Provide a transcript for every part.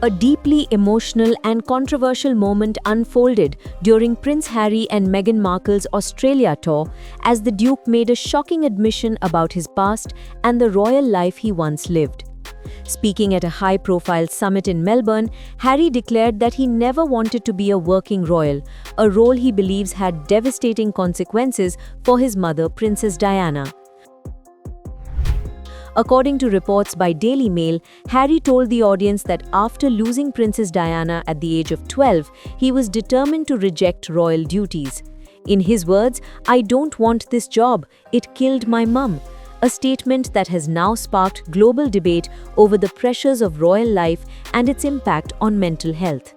A deeply emotional and controversial moment unfolded during Prince Harry and Meghan Markle's Australia tour as the Duke made a shocking admission about his past and the royal life he once lived. Speaking at a high-profile summit in Melbourne, Harry declared that he never wanted to be a working royal, a role he believes had devastating consequences for his mother, Princess Diana. According to reports by Daily Mail, Harry told the audience that after losing Princess Diana at the age of 12, he was determined to reject royal duties. In his words, "I don't want this job. It killed my mum." A statement that has now sparked global debate over the pressures of royal life and its impact on mental health.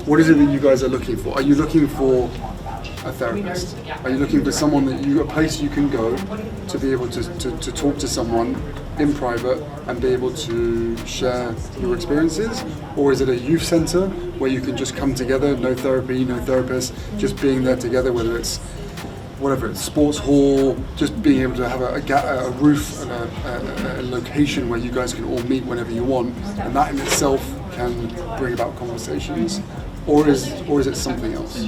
What is it that you guys are looking for? Are you looking for a therapist? Are you looking for someone a place you can go to be able to talk to someone in private and be able to share your experiences? Or is it a youth centre where you can just come together, no therapy, no therapist, just being there together, whether it's whatever, it's sports hall, just being able to have a roof and a location where you guys can all meet whenever you want, and that in itself can bring about conversations? Or is it something else?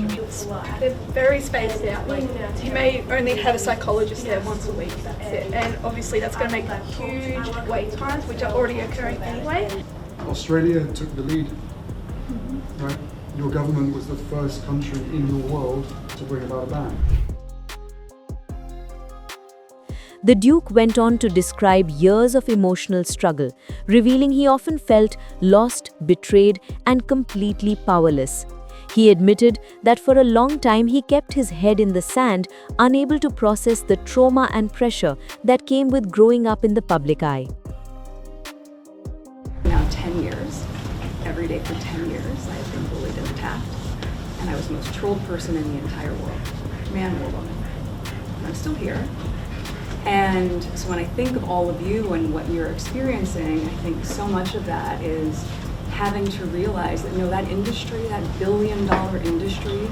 They're very spaced out. Like, you may only have a psychologist there once a week, that's it. And obviously that's going to make huge wait times, which are already occurring anyway. Australia took the lead, right? Your government was the first country in the world to bring about a ban. The Duke went on to describe years of emotional struggle, revealing he often felt lost, betrayed, and completely powerless. He admitted that for a long time he kept his head in the sand, unable to process the trauma and pressure that came with growing up in the public eye. Now 10 years, every day for 10 years, I have been bullied and attacked, and I was the most trolled person in the entire world, man or woman. And I'm still here. And so when I think of all of you and what you're experiencing, I think so much of that is having to realize that, that industry, that billion-dollar industry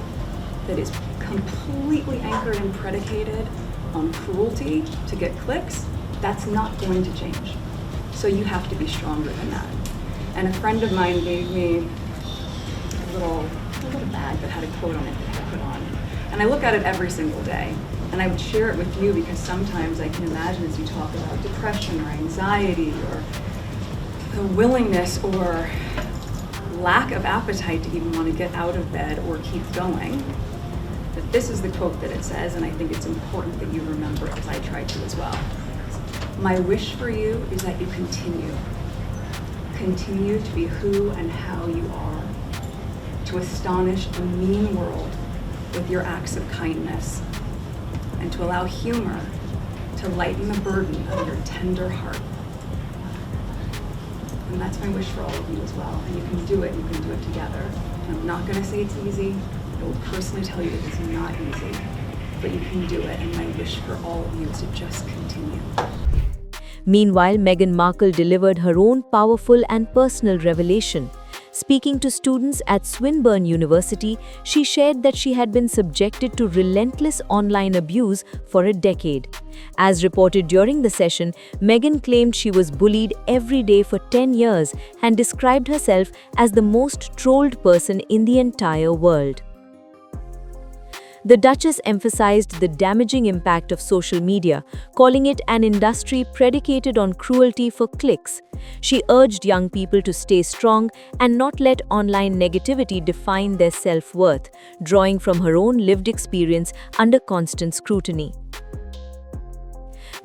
that is completely anchored and predicated on cruelty to get clicks, that's not going to change. So you have to be stronger than that. And a friend of mine gave me a little bag that had a quote on it that I put on. And I look at it every single day. And I would share it with you because sometimes I can imagine as you talk about depression or anxiety or the willingness or lack of appetite to even want to get out of bed or keep going, that this is the quote that it says, and I think it's important that you remember it, because I try to as well. My wish for you is that you continue to be who and how you are, to astonish a mean world with your acts of kindness, and to allow humor to lighten the burden of your tender heart. And that's my wish for all of you as well. And you can do it together. And I'm not gonna say it's easy. I will personally tell you that it's not easy, but you can do it. And my wish for all of you is to just continue. Meanwhile, Meghan Markle delivered her own powerful and personal revelation. Speaking to students at Swinburne University, she shared that she had been subjected to relentless online abuse for a decade. As reported during the session, Meghan claimed she was bullied every day for 10 years and described herself as the most trolled person in the entire world. The Duchess emphasized the damaging impact of social media, calling it an industry predicated on cruelty for clicks. She urged young people to stay strong and not let online negativity define their self-worth, drawing from her own lived experience under constant scrutiny.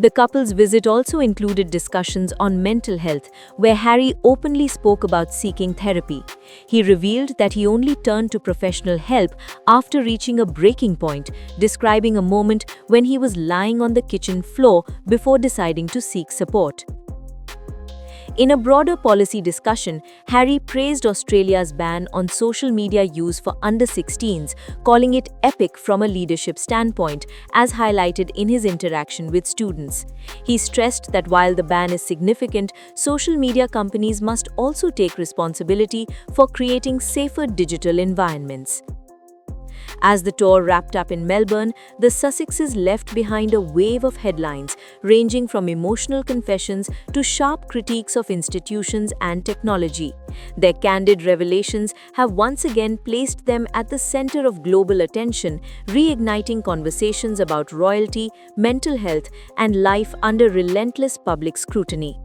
The couple's visit also included discussions on mental health, where Harry openly spoke about seeking therapy. He revealed that he only turned to professional help after reaching a breaking point, describing a moment when he was lying on the kitchen floor before deciding to seek support. In a broader policy discussion, Harry praised Australia's ban on social media use for under-16s, calling it epic from a leadership standpoint, as highlighted in his interaction with students. He stressed that while the ban is significant, social media companies must also take responsibility for creating safer digital environments. As the tour wrapped up in Melbourne, the Sussexes left behind a wave of headlines ranging from emotional confessions to sharp critiques of institutions and technology. Their candid revelations have once again placed them at the center of global attention, reigniting conversations about royalty, mental health, and life under relentless public scrutiny.